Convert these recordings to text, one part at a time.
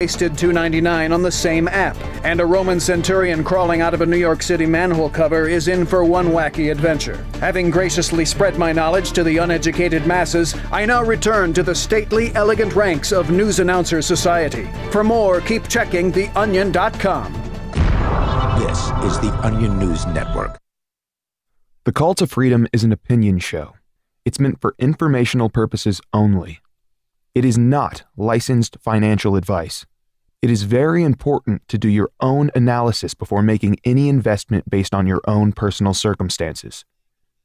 Wasted $2.99 on the same app. And a Roman centurion crawling out of a New York City manhole cover is in for one wacky adventure. Having graciously spread my knowledge to the uneducated masses, I now return to the stately, elegant ranks of News Announcer Society. For more, keep checking theonion.com. This is the Onion News Network. The Call to Freedom is an opinion show. It's meant for informational purposes only. It is not licensed financial advice. It is very important to do your own analysis before making any investment based on your own personal circumstances.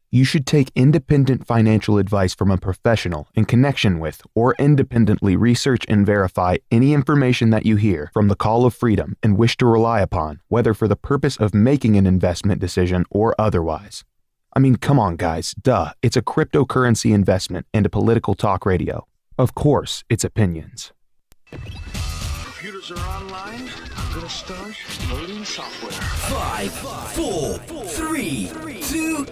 You should take independent financial advice from a professional in connection with or independently research and verify any information that you hear from the Call of Freedom and wish to rely upon, whether for the purpose of making an investment decision or otherwise. I mean, come on, guys. Duh. It's a cryptocurrency investment and a political talk radio. Of course, it's opinions. Computers are online. I'm gonna start loading software. 5, 4, 3, 2,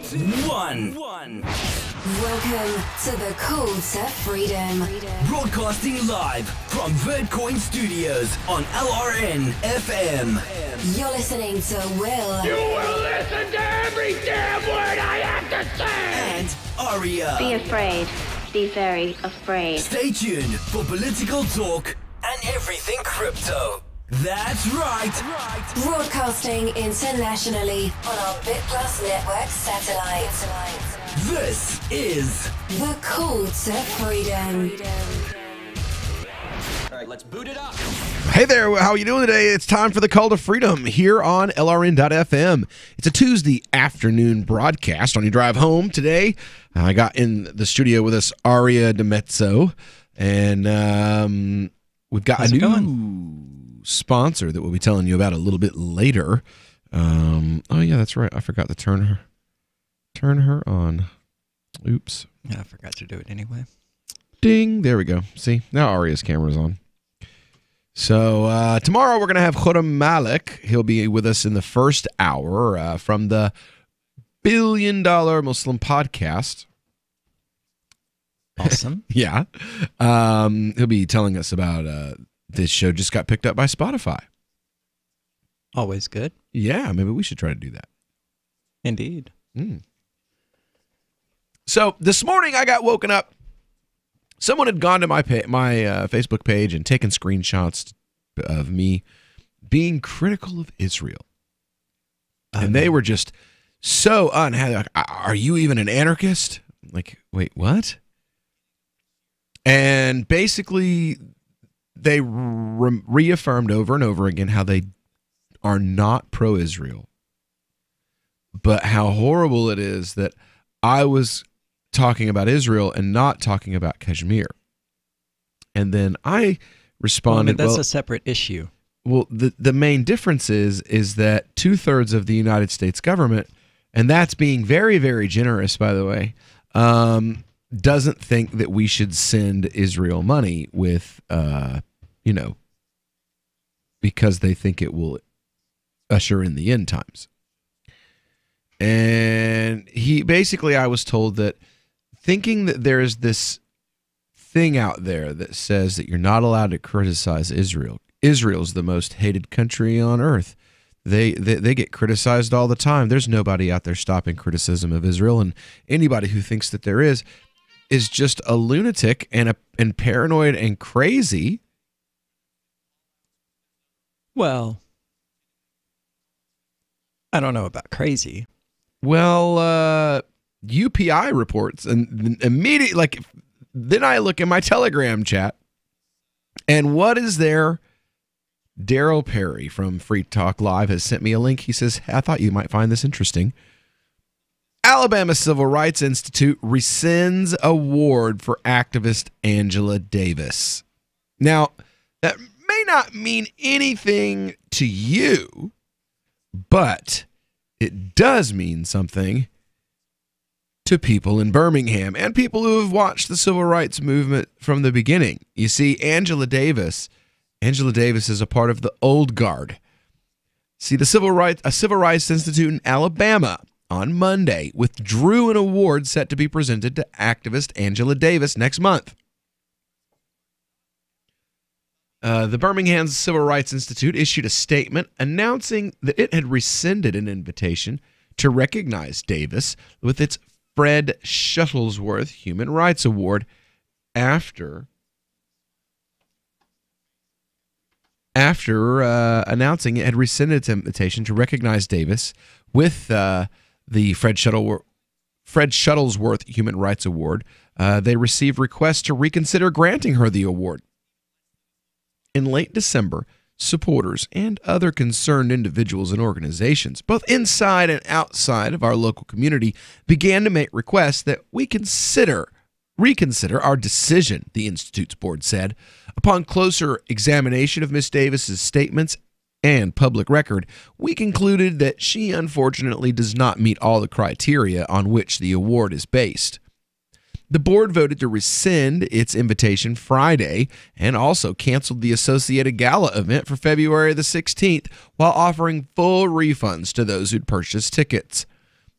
1. Welcome to the Call to Freedom. Broadcasting live from Vertcoin Studios on LRN FM. You're listening to Will. You will listen to every damn word I have to say. And Aria. Be afraid. Be very afraid. Stay tuned for political talk and everything crypto. That's right. Broadcasting internationally on our BitPlus Network satellite. This is The Call to Freedom. All right, let's boot it up. Hey there, how are you doing today? It's time for the Call to Freedom here on LRN.FM. It's a Tuesday afternoon broadcast on your drive home today. I got in the studio with us Aria DiMezzo, and we've got a new sponsor that we'll be telling you about a little bit later. Oh yeah, that's right. I forgot to turn her on. Oops. I forgot to do it anyway. Ding. There we go. See, now Aria's camera's on. So tomorrow we're going to have Khurram Malik. He'll be with us in the first hour from the $1 Billion Muslim Podcast. Awesome. Yeah. He'll be telling us about this show just got picked up by Spotify. Always good. Yeah, maybe we should try to do that. Indeed. So this morning I got woken up. Someone had gone to my Facebook page and taken screenshots of me being critical of Israel. And they were just so unhappy. Like, are you even an anarchist? Like, wait, what? And basically, they reaffirmed over and over again how they are not pro-Israel, but how horrible it is that I was talking about Israel and not talking about Kashmir. And then I responded, that's a separate issue. Well, the main difference is that 2/3 of the United States government, and that's being very, very generous, by the way, doesn't think that we should send Israel money with, because they think it will usher in the end times. And I was told that thinking that there's this thing out there that says that you're not allowed to criticize Israel. Israel's the most hated country on earth. They get criticized all the time. There's nobody out there stopping criticism of Israel, and anybody who thinks that there is just a lunatic and paranoid and crazy. Well, I don't know about crazy. Well, UPI reports, and immediately, then I look in my Telegram chat, and what is there? Daryl Perry from Free Talk Live has sent me a link. He says, I thought you might find this interesting. Alabama Civil Rights Institute rescinds award for activist Angela Davis. Now, that may not mean anything to you, but it does mean something to people in Birmingham and people who have watched the civil rights movement from the beginning. You see, Angela Davis is a part of the old guard. See, a civil rights institute in Alabama on Monday withdrew an award set to be presented to activist Angela Davis next month. The Birmingham Civil Rights Institute issued a statement announcing that it had rescinded an invitation to recognize Davis with its Fred Shuttlesworth Human Rights Award after announcing it had rescinded its invitation to recognize Davis with the Fred Shuttlesworth Human Rights Award. They received requests to reconsider granting her the award. In late December, supporters and other concerned individuals and organizations, both inside and outside of our local community, began to make requests that we reconsider our decision, the Institute's board said. Upon closer examination of Ms. Davis's statements and public record, we concluded that she unfortunately does not meet all the criteria on which the award is based. The board voted to rescind its invitation Friday and also canceled the Associated Gala event for February the 16th while offering full refunds to those who'd purchased tickets.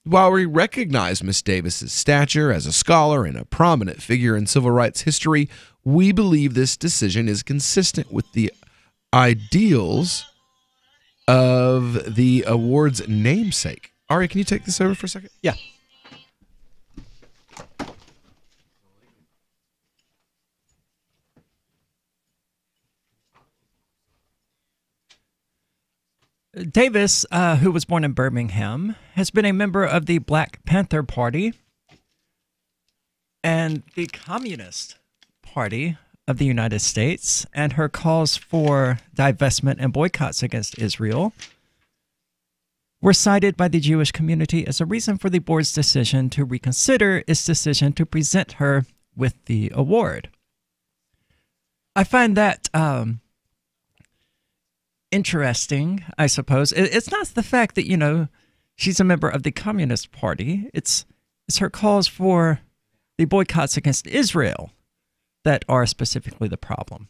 While we recognize Ms. Davis's stature as a scholar and a prominent figure in civil rights history, we believe this decision is consistent with the ideals of the award's namesake. Ari, can you take this over for a second? Yeah. Davis, who was born in Birmingham, has been a member of the Black Panther Party and the Communist Party of the United States, and her calls for divestment and boycotts against Israel were cited by the Jewish community as a reason for the board's decision to reconsider its decision to present her with the award. I find that interesting, I suppose. It's not the fact that, you know, she's a member of the Communist Party. It's her calls for the boycotts against Israel that are specifically the problem.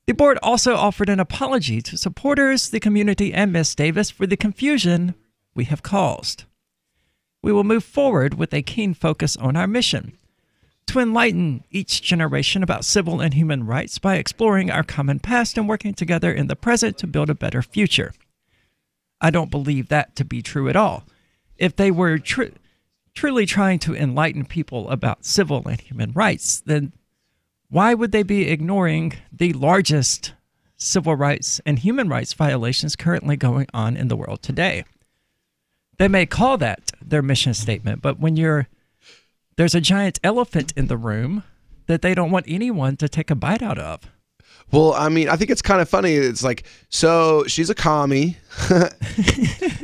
The board also offered an apology to supporters, the community, and Ms. Davis for the confusion we have caused. We will move forward with a keen focus on our mission to enlighten each generation about civil and human rights by exploring our common past and working together in the present to build a better future. I don't believe that to be true at all. If they were truly trying to enlighten people about civil and human rights, then why would they be ignoring the largest civil rights and human rights violations currently going on in the world today? They may call that their mission statement, but when there's a giant elephant in the room that they don't want anyone to take a bite out of. Well, I mean, I think it's kind of funny. It's like, so she's a commie.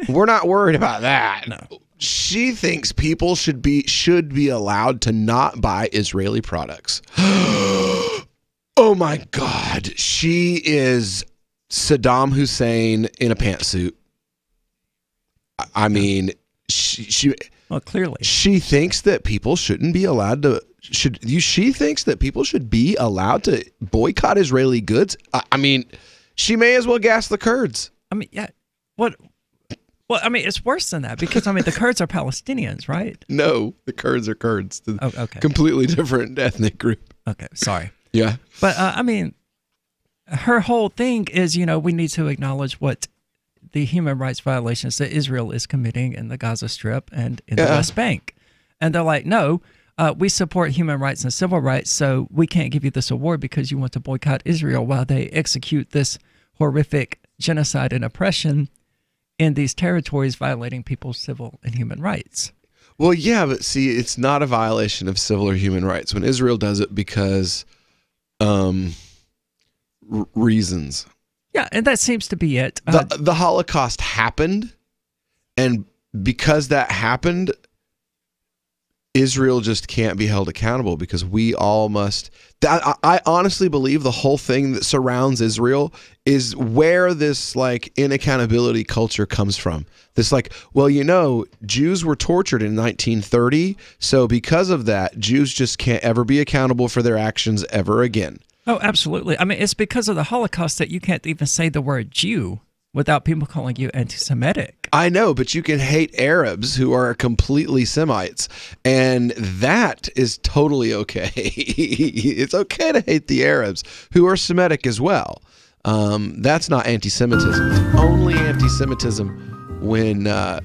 We're not worried about that. No. She thinks people should be allowed to not buy Israeli products. Oh my God. She is Saddam Hussein in a pantsuit. I mean, well, clearly she thinks that people shouldn't be allowed to. She thinks that people should be allowed to boycott Israeli goods. I mean, she may as well gas the Kurds. I mean, yeah. What? Well, I mean, it's worse than that because, I mean, the Kurds are Palestinians, right? No, the Kurds are Kurds. Oh, okay. Completely different ethnic group. Okay, sorry. Yeah. But, I mean, her whole thing is, you know, we need to acknowledge what the human rights violations that Israel is committing in the Gaza Strip and in the West Bank. And they're like, no, we support human rights and civil rights, so we can't give you this award because you want to boycott Israel while they execute this horrific genocide and oppression in these territories, violating people's civil and human rights. Well, yeah, but see, it's not a violation of civil or human rights when Israel does it because reasons. Yeah, and that seems to be it. The Holocaust happened, and because that happened, Israel just can't be held accountable because we all must. I honestly believe the whole thing that surrounds Israel is where this like inaccountability culture comes from. This like, well, you know, Jews were tortured in 1930, so because of that, Jews just can't ever be accountable for their actions ever again. Oh, absolutely. I mean, it's because of the Holocaust that you can't even say the word Jew without people calling you anti-Semitic. I know, but you can hate Arabs who are completely Semites, and that is totally okay. It's okay to hate the Arabs who are Semitic as well. That's not anti-Semitism. It's only anti-Semitism when and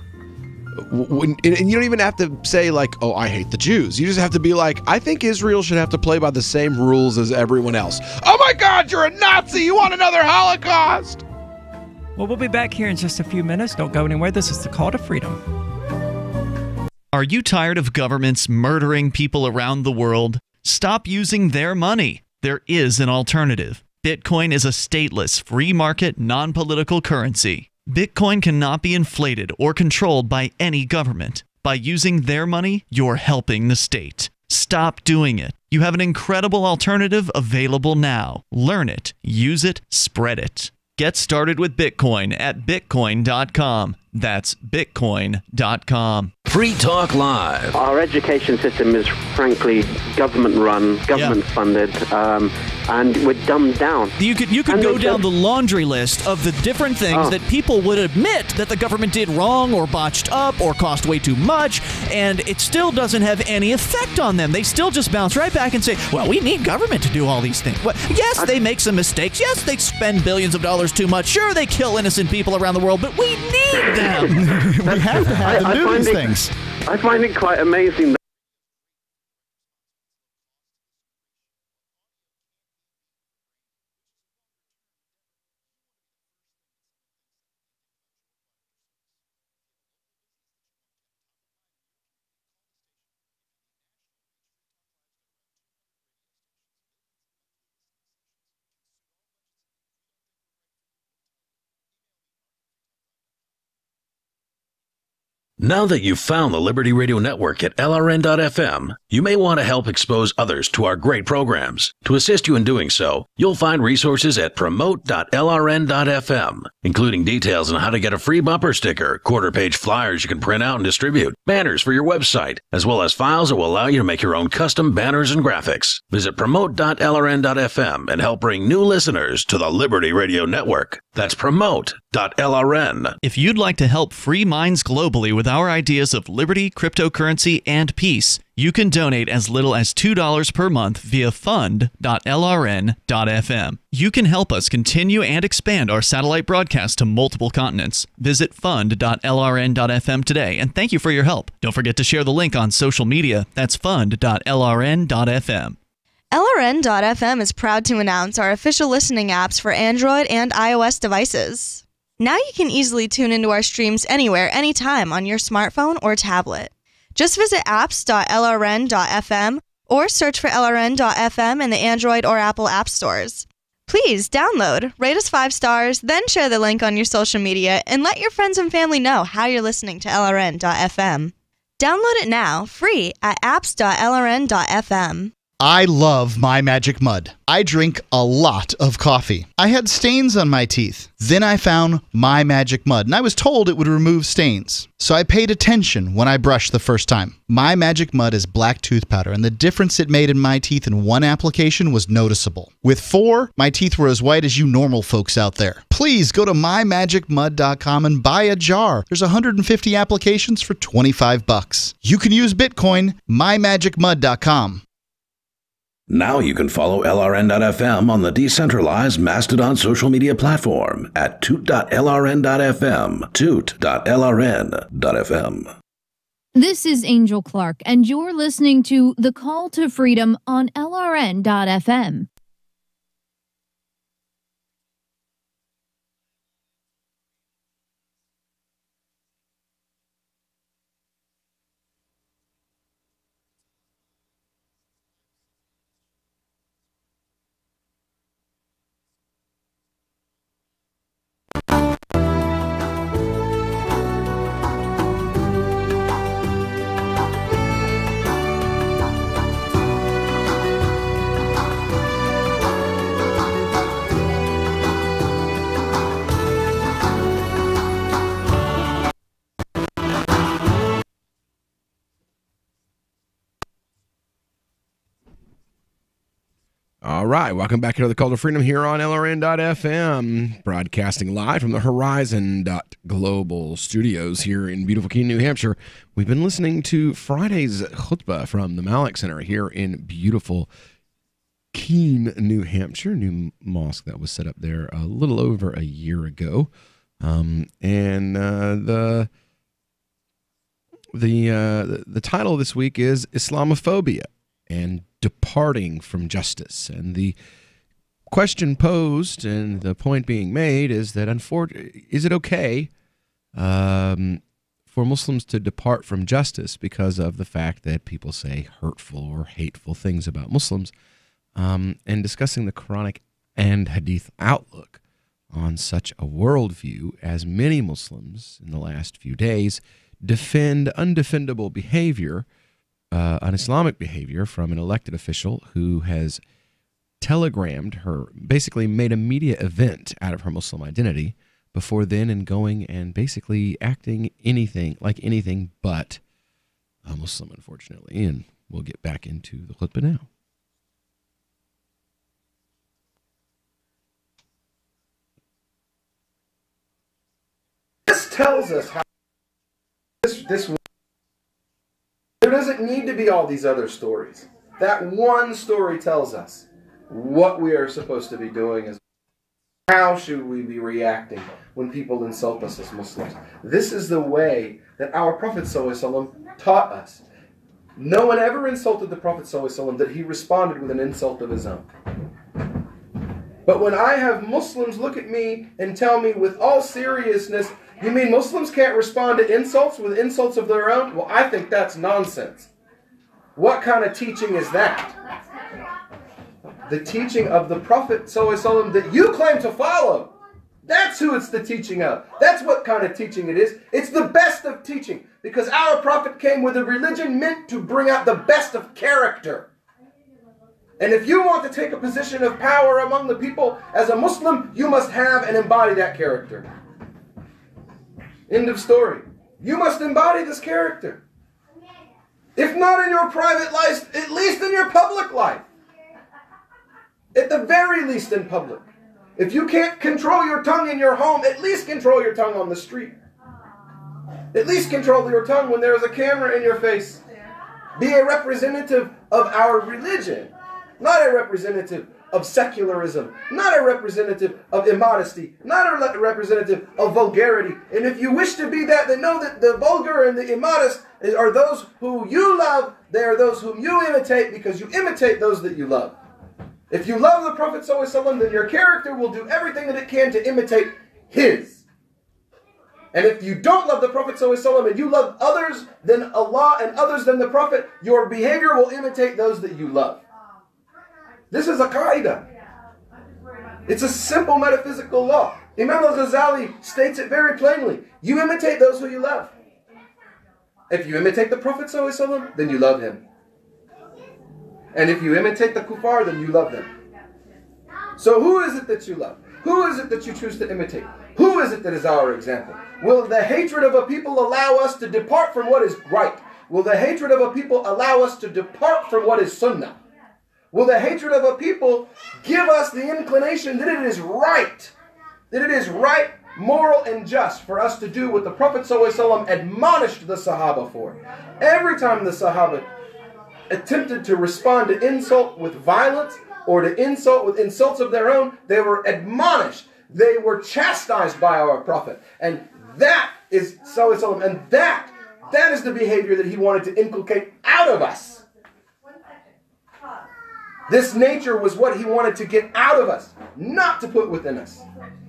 you don't even have to say like, oh, I hate the Jews. You just have to be like, I think Israel should have to play by the same rules as everyone else. Oh my God, you're a Nazi. You want another Holocaust? Well, we'll be back here in just a few minutes. Don't go anywhere. This is the Call to Freedom. Are you tired of governments murdering people around the world? Stop using their money. There is an alternative. Bitcoin is a stateless, free market, non-political currency. Bitcoin cannot be inflated or controlled by any government. By using their money, you're helping the state. Stop doing it. You have an incredible alternative available now. Learn it, use it, spread it. Get started with Bitcoin at Bitcoin.com. That's Bitcoin.com. Free Talk Live. Our education system is frankly government-run, government-funded, and we're dumbed down. You could go down the laundry list of the different things that people would admit that the government did wrong or botched up or cost way too much, and it still doesn't have any effect on them. They still just bounce right back and say, well, we need government to do all these things. Well, yes, they make some mistakes. Yes, they spend billions of dollars too much. Sure, they kill innocent people around the world, but we need them. We have to have them do these things. I find it quite amazing. Now that you've found the Liberty Radio Network at LRN.FM, you may want to help expose others to our great programs. To assist you in doing so, you'll find resources at promote.lrn.fm, including details on how to get a free bumper sticker, quarter-page flyers you can print out and distribute, banners for your website, as well as files that will allow you to make your own custom banners and graphics. Visit promote.lrn.fm and help bring new listeners to the Liberty Radio Network. That's promote.lrn. If you'd like to help free minds globally with our ideas of liberty, cryptocurrency, and peace, you can donate as little as $2 per month via fund.lrn.fm. You can help us continue and expand our satellite broadcast to multiple continents. Visit fund.lrn.fm today, and thank you for your help. Don't forget to share the link on social media. That's fund.lrn.fm. LRN.FM is proud to announce our official listening apps for Android and iOS devices. Now you can easily tune into our streams anywhere, anytime on your smartphone or tablet. Just visit apps.lrn.fm or search for LRN.FM in the Android or Apple app stores. Please download, rate us 5 stars, then share the link on your social media and let your friends and family know how you're listening to LRN.FM. Download it now, free at apps.lrn.fm. I love My Magic Mud. I drink a lot of coffee. I had stains on my teeth. Then I found My Magic Mud, and I was told it would remove stains. So I paid attention when I brushed the first time. My Magic Mud is black tooth powder, and the difference it made in my teeth in one application was noticeable. With 4, my teeth were as white as you normal folks out there. Please go to mymagicmud.com and buy a jar. There's 150 applications for $25. You can use Bitcoin, mymagicmud.com. Now you can follow LRN.FM on the decentralized Mastodon social media platform at toot.lrn.fm, toot.lrn.fm. This is Angel Clark, and you're listening to The Call to Freedom on LRN.fm. All right, welcome back to the Call to Freedom here on LRN.FM, broadcasting live from the Horizon.global studios here in beautiful Keene, New Hampshire. We've been listening to Friday's khutbah from the Malek Center here in beautiful Keene, New Hampshire, new mosque that was set up there a little over a year ago. The title this week is Islamophobia and Departing from Justice. And the question posed and the point being made is that is it okay for Muslims to depart from justice because of the fact that people say hurtful or hateful things about Muslims, and discussing the Quranic and Hadith outlook on such a worldview, as many Muslims in the last few days defend undefendable behavior, un-Islamic behavior from an elected official who has telegrammed her, basically made a media event out of her Muslim identity before then and going and basically acting anything but a Muslim, unfortunately. And we'll get back into the khutbah now. This tells us how there doesn't need to be all these other stories. That one story tells us what we are supposed to be doing. Is how should we be reacting when people insult us as Muslims? This is the way that our Prophet ﷺ taught us. No one ever insulted the Prophet ﷺ that he responded with an insult of his own. But when I have Muslims look at me and tell me with all seriousness, you mean Muslims can't respond to insults with insults of their own? Well, I think that's nonsense. What kind of teaching is that? The teaching of the Prophet ﷺ that you claim to follow. That's who it's the teaching of. That's what kind of teaching it is. It's the best of teaching, because our Prophet came with a religion meant to bring out the best of character. And if you want to take a position of power among the people as a Muslim, you must have and embody that character. End of story. You must embody this character. If not in your private life, at least in your public life. At the very least in public. If you can't control your tongue in your home, at least control your tongue on the street. At least control your tongue when there is a camera in your face. Be a representative of our religion, not a representative of secularism, not a representative of immodesty, not a representative of vulgarity. And if you wish to be that, then know that the vulgar and the immodest are those who you love. They are those whom you imitate, because you imitate those that you love. If you love the Prophet ﷺ, then your character will do everything that it can to imitate his. And if you don't love the Prophet ﷺ and you love others than Allah and others than the Prophet, your behavior will imitate those that you love. This is a qaida. It's a simple metaphysical law. Imam al-Ghazali states it very plainly. You imitate those who you love. If you imitate the Prophet ﷺ, then you love him. And if you imitate the kuffar, then you love them. So who is it that you love? Who is it that you choose to imitate? Who is it that is our example? Will the hatred of a people allow us to depart from what is right? Will the hatred of a people allow us to depart from what is sunnah? Will the hatred of a people give us the inclination that it is right, moral, and just for us to do what the Prophet ﷺ admonished the Sahaba for? Every time the Sahaba attempted to respond to insult with violence or to insult with insults of their own, they were admonished. They were chastised by our Prophet. And that is ﷺ, and that is the behavior that he wanted to inculcate out of us. This nature was what he wanted to get out of us, not to put within us.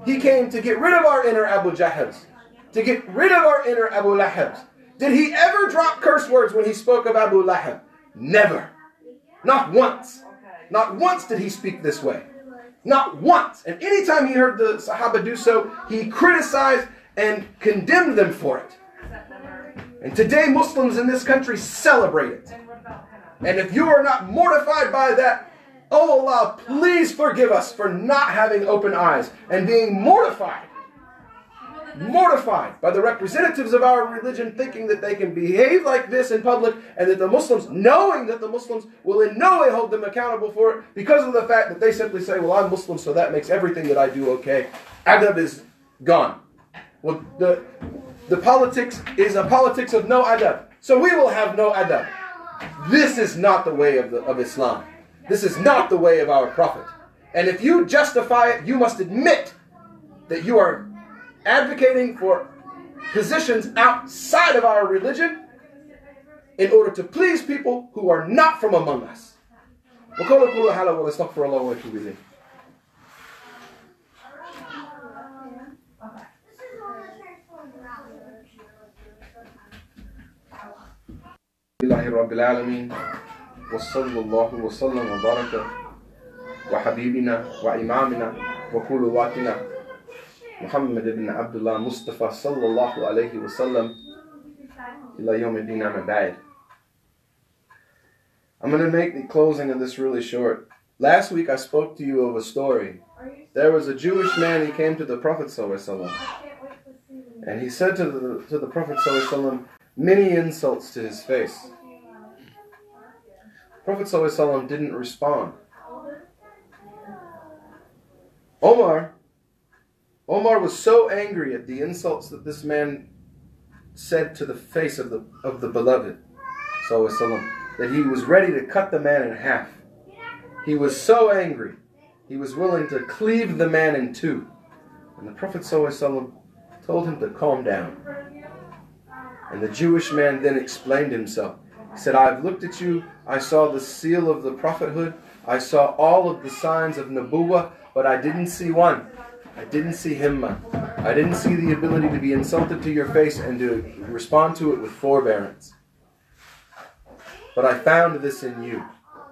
He came to get rid of our inner Abu Jahls, to get rid of our inner Abu Lahabs. Did he ever drop curse words when he spoke of Abu Lahab? Never. Not once. Not once did he speak this way. Not once. And anytime he heard the Sahaba do so, he criticized and condemned them for it. And today Muslims in this country celebrate it. And if you are not mortified by that, oh Allah, please forgive us for not having open eyes and being mortified mortified by the representatives of our religion thinking that they can behave like this in public, and that the Muslims, knowing that the Muslims will in no way hold them accountable for it because of the fact that they simply say, well, I'm Muslim, so that makes everything that I do okay. Adab is gone. Well, the politics is a politics of no adab. So we will have no adab. This is not the way of Islam. This is not the way of our Prophet. And if you justify it, you must admit that you are advocating for positions outside of our religion in order to please people who are not from among us. Alhamdulillahi Rabbil Alameen, wa sallallahu wa sallam wa baraka wa habibina wa imamina wa quluwatina Muhammad ibn Abdullah Mustafa sallallahu alayhi wa sallam ila yawm ad-din amma ba'd. I'm going to make the closing of this really short. Last week I spoke to you of a story. There was a Jewish man, he came to the Prophet sallallahu alaihi wasallam, and he said to the Prophet sallallahu alaihi wasallam many insults to his face. Prophet ﷺ didn't respond. Omar was so angry at the insults that this man said to the face of the beloved ﷺ that he was ready to cut the man in half. He was so angry, he was willing to cleave the man in two. And the Prophet ﷺ told him to calm down. And the Jewish man then explained himself. He said, I've looked at you, I saw the seal of the prophethood, I saw all of the signs of Nubuwwah, but I didn't see one. I didn't see Himmah. I didn't see the ability to be insulted to your face and to respond to it with forbearance. But I found this in you.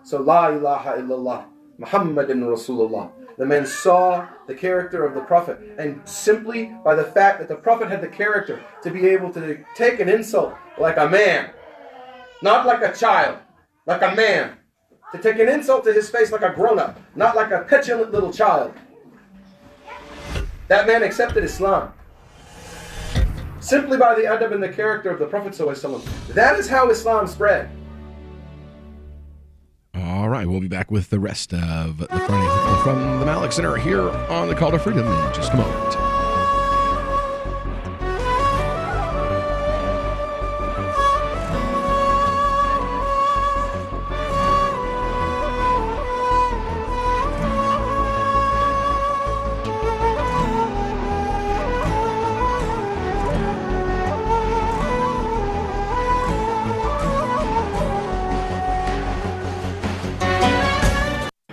So, La ilaha illallah, Muhammadin Rasulullah. The man saw the character of the Prophet, and simply by the fact that the Prophet had the character to be able to take an insult like a man, not like a child, like a man, to take an insult to his face like a grown-up, not like a petulant little child. That man accepted Islam simply by the adab and the character of the Prophet ﷺ. That is how Islam spread. All right, we'll be back with the rest of the Friday from the Malik Center here on the Call to Freedom in just a moment.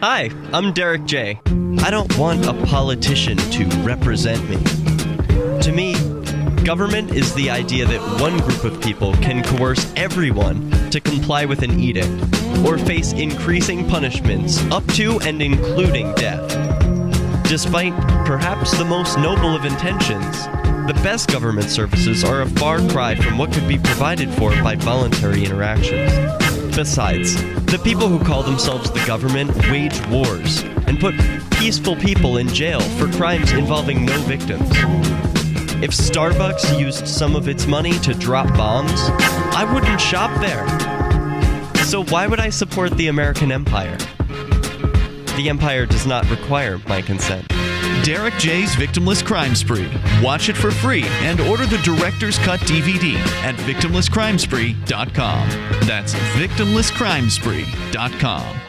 Hi, I'm Derek J. I don't want a politician to represent me. To me, government is the idea that one group of people can coerce everyone to comply with an edict or face increasing punishments up to and including death. Despite perhaps the most noble of intentions, the best government services are a far cry from what could be provided for by voluntary interactions. Besides, the people who call themselves the government wage wars and put peaceful people in jail for crimes involving no victims. If Starbucks used some of its money to drop bombs, I wouldn't shop there. So why would I support the American empire? The empire does not require my consent. Derek J's Victimless Crime Spree. Watch it for free and order the Director's Cut DVD at victimlesscrimespree.com. That's victimlesscrimespree.com.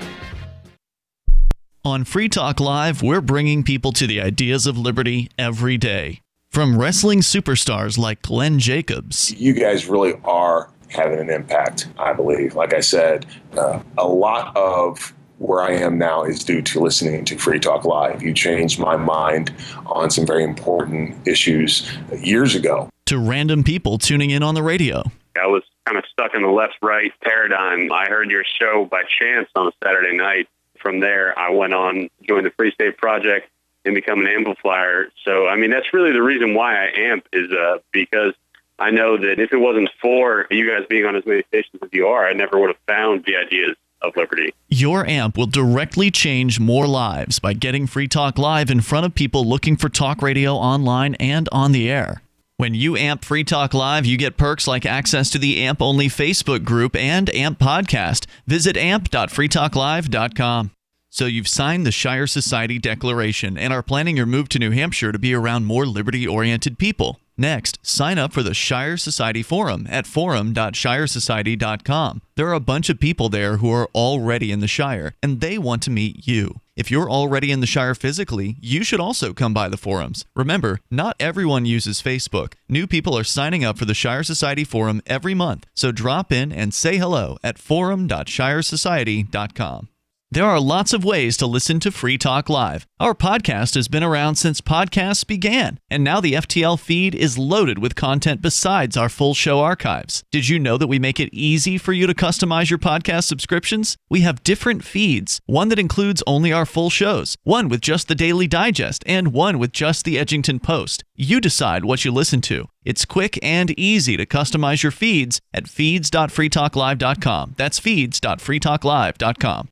On Free Talk Live, we're bringing people to the ideas of liberty every day. From wrestling superstars like Glenn Jacobs. You guys really are having an impact, I believe. Like I said, a lot of where I am now is due to listening to Free Talk Live. You changed my mind on some very important issues years ago. To random people tuning in on the radio. I was kind of stuck in the left-right paradigm. I heard your show by chance on a Saturday night. From there, I went on, joined the Free State Project, and become an amplifier. So, I mean, that's really the reason why I amp is because I know that if it wasn't for you guys being on as many stations as you are, I never would have found the ideas of liberty. Your amp will directly change more lives by getting Free Talk Live in front of people looking for talk radio online and on the air. When you AMP Free Talk Live, you get perks like access to the AMP-only Facebook group and AMP podcast. Visit amp.freetalklive.com. So you've signed the Shire Society Declaration and are planning your move to New Hampshire to be around more liberty-oriented people. Next, sign up for the Shire Society Forum at forum.shiresociety.com. There are a bunch of people there who are already in the Shire, and they want to meet you. If you're already in the Shire physically, you should also come by the forums. Remember, not everyone uses Facebook. New people are signing up for the Shire Society Forum every month, so drop in and say hello at forum.shiresociety.com. There are lots of ways to listen to Free Talk Live. Our podcast has been around since podcasts began, and now the FTL feed is loaded with content besides our full show archives. Did you know that we make it easy for you to customize your podcast subscriptions? We have different feeds, one that includes only our full shows, one with just the Daily Digest, and one with just the Edgington Post. You decide what you listen to. It's quick and easy to customize your feeds at feeds.freetalklive.com. That's feeds.freetalklive.com.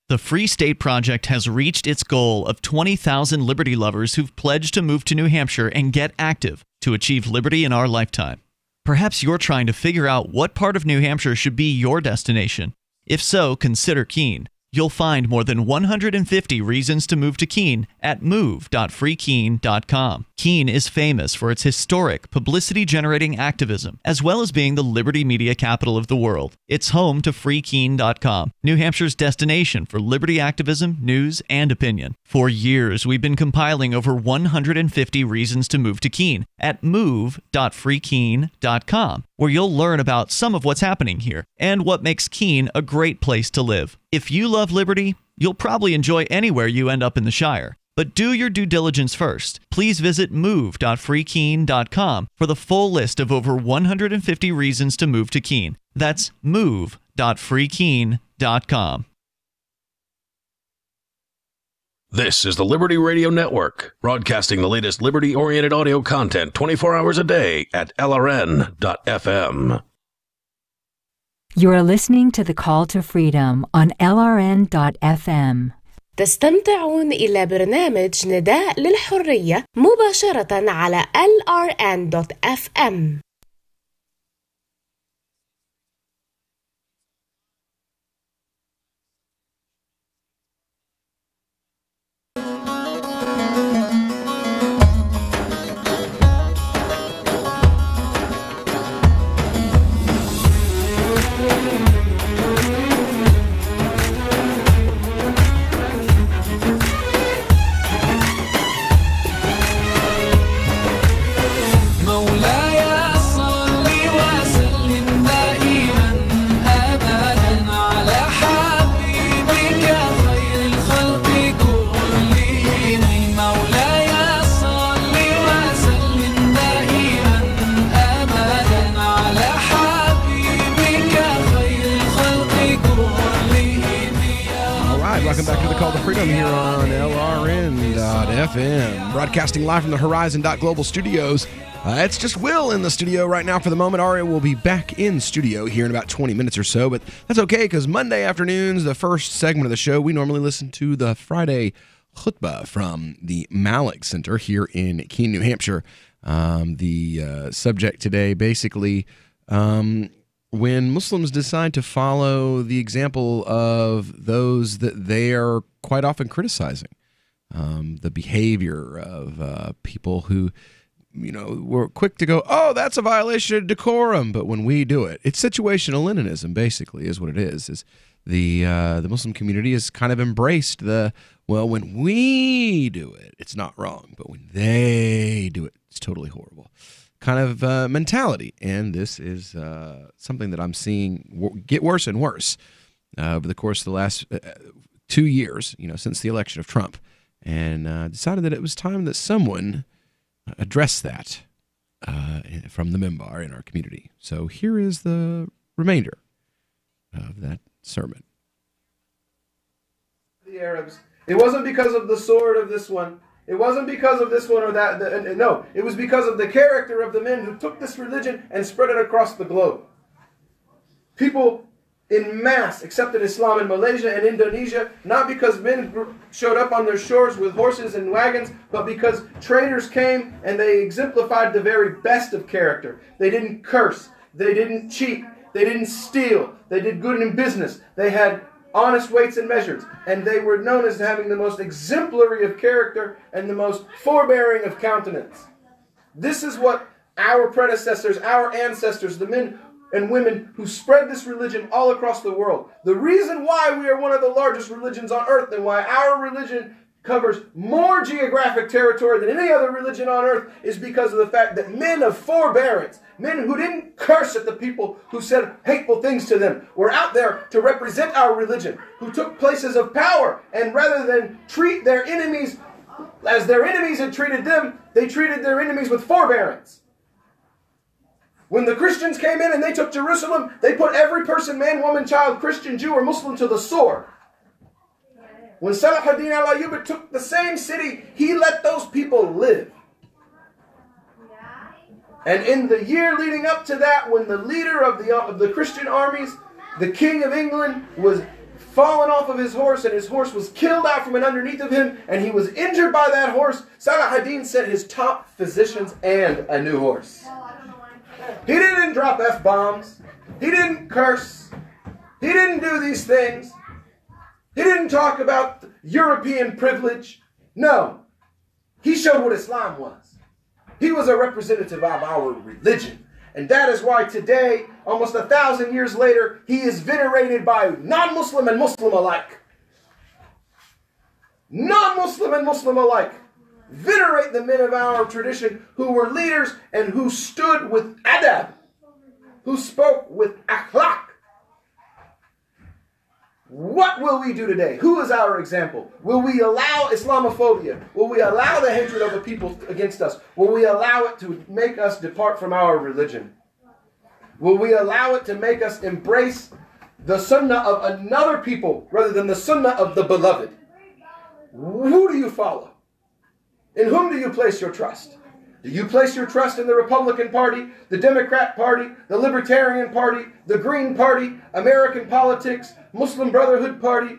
The Free State Project has reached its goal of 20,000 liberty lovers who've pledged to move to New Hampshire and get active to achieve liberty in our lifetime. Perhaps you're trying to figure out what part of New Hampshire should be your destination. If so, consider Keene. You'll find more than 150 reasons to move to Keene at move.freekeene.com. Keene is famous for its historic, publicity-generating activism, as well as being the liberty media capital of the world. It's home to freekeene.com, New Hampshire's destination for liberty activism, news, and opinion. For years, we've been compiling over 150 reasons to move to Keene at move.freekeene.com, where you'll learn about some of what's happening here and what makes Keene a great place to live. If you love liberty, you'll probably enjoy anywhere you end up in the Shire. But do your due diligence first. Please visit move.freekeene.com for the full list of over 150 reasons to move to Keene. That's move.freekeene.com. This is the Liberty Radio Network, broadcasting the latest liberty-oriented audio content 24 hours a day at LRN.FM. You're listening to The Call to Freedom on LRN.FM. تستمتعون إلى برنامج نداء للحرية مباشرة على LRN.FM. Welcome back to the Call to Freedom here on LRN.FM, broadcasting live from the Horizon.global studios. It's just Will in the studio right now for the moment. Aria will be back in studio here in about 20 minutes or so, but that's okay because Monday afternoons, the first segment of the show, we normally listen to the Friday khutbah from the Malik Center here in Keene, New Hampshire. The subject today basically... when Muslims decide to follow the example of those that they are quite often criticizing, the behavior of people who, we're quick to go, oh, that's a violation of decorum. But when we do it, it's situational Leninism, basically, is what it is. Is the Muslim community has kind of embraced when we do it, it's not wrong. But when they do it, it's totally horrible. Kind of mentality, and this is something that I'm seeing get worse and worse over the course of the last 2 years, since the election of Trump, and decided that it was time that someone address that from the minbar in our community. So here is the remainder of that sermon. The Arabs. It wasn't because of the sword of this one. It wasn't because of this one or that. No, it was because of the character of the men who took this religion and spread it across the globe. People in mass accepted Islam in Malaysia and Indonesia, not because men showed up on their shores with horses and wagons, but because traders came and they exemplified the very best of character. They didn't curse, they didn't cheat, they didn't steal, they did good in business, they had honest weights and measures, and they were known as having the most exemplary of character and the most forbearing of countenance. This is what our predecessors, our ancestors, the men and women who spread this religion all across the world. The reason why we are one of the largest religions on earth and why our religion covers more geographic territory than any other religion on earth is because of the fact that men of forbearance, men who didn't curse at the people who said hateful things to them, were out there to represent our religion, who took places of power, and rather than treat their enemies as their enemies had treated them, they treated their enemies with forbearance. When the Christians came in and they took Jerusalem, they put every person, man, woman, child, Christian, Jew, or Muslim to the sword. When Salah ad-Din al-Ayyubi took the same city, he let those people live. And in the year leading up to that, when the leader of the Christian armies, the King of England, was fallen off of his horse and his horse was killed out from underneath of him and he was injured by that horse, Salah ad-Din sent his top physicians and a new horse. He didn't drop F-bombs. He didn't curse. He didn't do these things. He didn't talk about European privilege. No. He showed what Islam was. He was a representative of our religion. And that is why today, almost 1,000 years later, he is venerated by non-Muslim and Muslim alike. Non-Muslim and Muslim alike venerate the men of our tradition who were leaders and who stood with adab, who spoke with akhlaq. What will we do today? Who is our example? Will we allow Islamophobia? Will we allow the hatred of the people against us? Will we allow it to make us depart from our religion? Will we allow it to make us embrace the sunnah of another people rather than the sunnah of the beloved? Who do you follow? In whom do you place your trust? Do you place your trust in the Republican Party, the Democrat Party, the Libertarian Party, the Green Party, American politics, Muslim Brotherhood Party,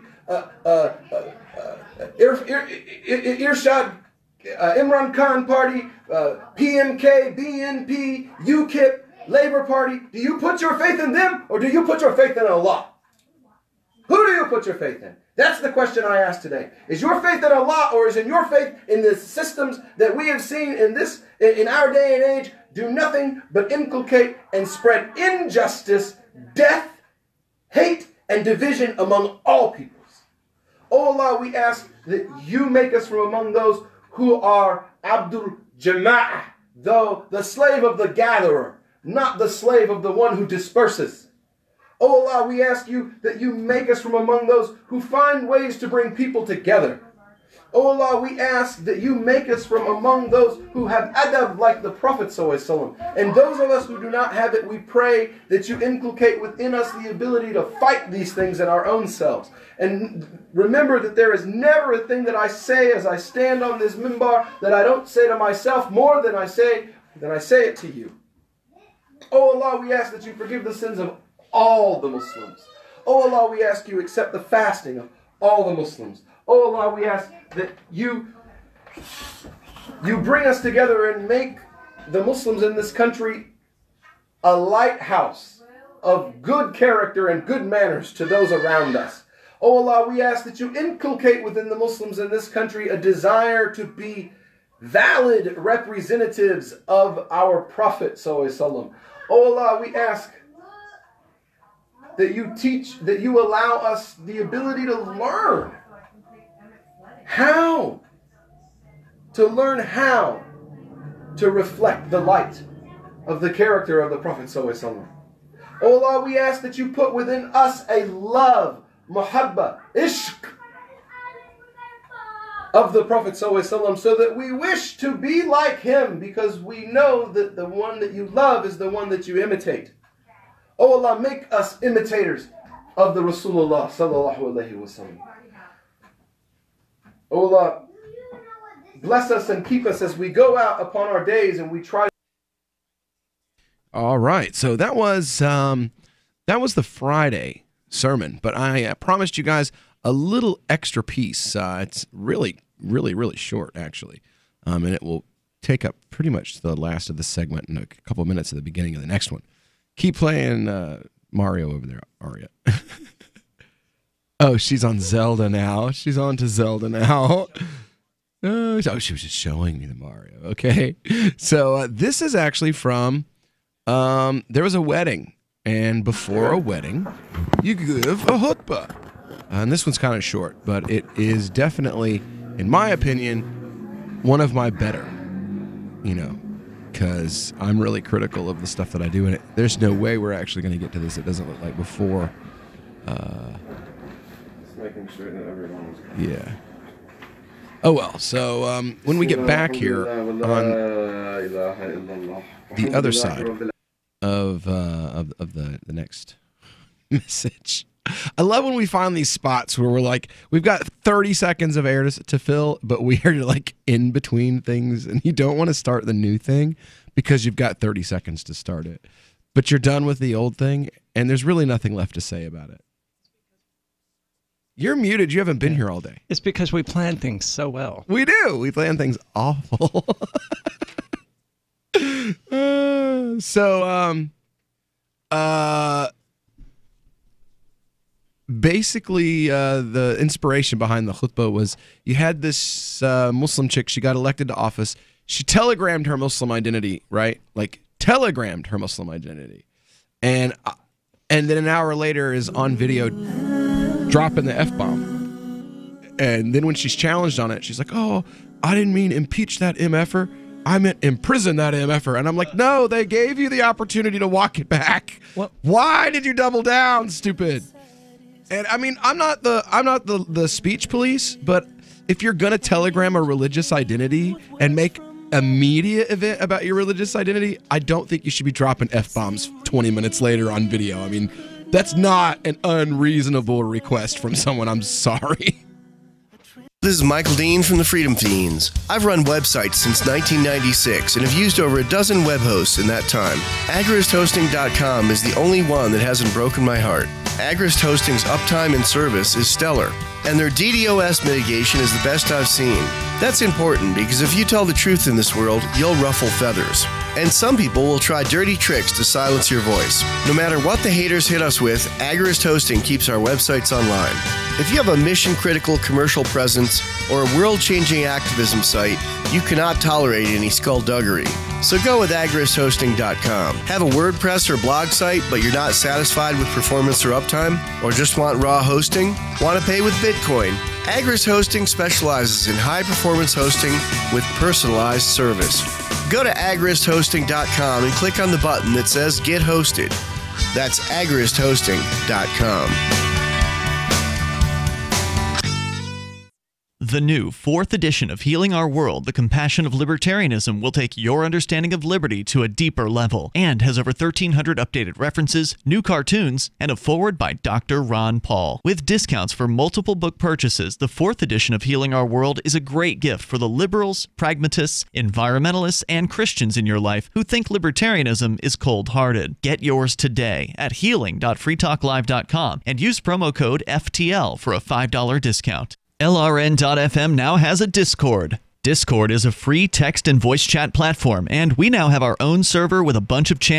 Irshad, Imran Khan Party, PMK, BNP, UKIP, Labour Party? Do you put your faith in them or do you put your faith in Allah? Who do you put your faith in? That's the question I ask today. Is your faith in Allah or is in your faith in the systems that we have seen in our day and age do nothing but inculcate and spread injustice, death, hate, and division among all peoples? Oh Allah, we ask that you make us from among those who are Abdul Jama'ah, though the slave of the gatherer, not the slave of the one who disperses. Oh Allah, we ask you that you make us from among those who find ways to bring people together. Oh Allah, we ask that you make us from among those who have adab like the Prophet ﷺ. And those of us who do not have it, we pray that you inculcate within us the ability to fight these things in our own selves. And remember that there is never a thing that I say as I stand on this minbar that I don't say to myself more than I say it to you. Oh Allah, we ask that you forgive the sins of all the Muslims. Oh Allah, we ask you accept the fasting of all the Muslims. Oh Allah, we ask that you bring us together and make the Muslims in this country a lighthouse of good character and good manners to those around us. Oh Allah, we ask that you inculcate within the Muslims in this country a desire to be valid representatives of our Prophet ﷺ. Oh Allah, we ask that you allow us the ability to learn how to reflect the light of the character of the Prophet ﷺ. Oh Allah, we ask that you put within us a love, muhabba, ishq of the Prophet ﷺ, so that we wish to be like him because we know that the one that you love is the one that you imitate. Oh Allah, make us imitators of the Rasulullah sallallahu alaihi wasallam. Oh Allah, bless us and keep us as we go out upon our days and we try. All right, so that was the Friday sermon, but I promised you guys a little extra piece. It's really, really, really short, actually, and it will take up pretty much the last of the segment and a couple of minutes at the beginning of the next one. Keep playing Mario over there, Aria. Oh, she's on Zelda now. She's on to Zelda now. Oh, she was just showing me the Mario. Okay. So this is actually from, there was a wedding. And before a wedding, you give a khutbah. And this one's kind of short, but it is definitely, in my opinion, one of my better, because I'm really critical of the stuff that I do. And there's no way we're actually going to get to this. It doesn't look like before. Making sure that everyone's yeah. Oh well. So when we get back here on the other side of the next message, I love when we find these spots where we're like, we've got 30 seconds of air to fill, but we are like in between things, and you don't want to start the new thing because you've got 30 seconds to start it, but you're done with the old thing, and there's really nothing left to say about it. You're muted. You haven't been here all day. It's because we plan things so well. We do. We plan things awful. Basically, the inspiration behind the khutbah was you had this Muslim chick. She got elected to office. She telegrammed her Muslim identity, right? Like telegrammed her Muslim identity. And then an hour later is on video dropping the F-bomb. And then when she's challenged on it, she's like, oh, I didn't mean impeach that MFer. I meant imprison that MFer. And I'm like, no, they gave you the opportunity to walk it back. What? Why did you double down, stupid? And I mean, I'm not the speech police, but if you're going to telegram a religious identity and make a media event about your religious identity, I don't think you should be dropping F-bombs 20 minutes later on video. I mean, that's not an unreasonable request from someone. I'm sorry. This is Michael Dean from the Freedom Fiends. I've run websites since 1996 and have used over a dozen web hosts in that time. AgristHosting.com is the only one that hasn't broken my heart. Agrist Hosting's uptime and service is stellar, and their DDoS mitigation is the best I've seen. That's important because if you tell the truth in this world, you'll ruffle feathers. And some people will try dirty tricks to silence your voice. No matter what the haters hit us with, Agrist Hosting keeps our websites online. If you have a mission-critical commercial presence or a world-changing activism site, you cannot tolerate any skullduggery. So go with AgristHosting.com. Have a WordPress or blog site, but you're not satisfied with performance or uptime? Or just want raw hosting? Want to pay with Bitcoin? Agrist Hosting specializes in high-performance hosting with personalized service. Go to AgristHosting.com and click on the button that says Get Hosted. That's AgristHosting.com. The new 4th edition of Healing Our World, The Compassion of Libertarianism, will take your understanding of liberty to a deeper level and has over 1,300 updated references, new cartoons, and a foreword by Dr. Ron Paul. With discounts for multiple book purchases, the 4th edition of Healing Our World is a great gift for the liberals, pragmatists, environmentalists, and Christians in your life who think libertarianism is cold-hearted. Get yours today at healing.freetalklive.com and use promo code FTL for a $5 discount. LRN.FM now has a Discord. Discord is a free text and voice chat platform, and we now have our own server with a bunch of channels.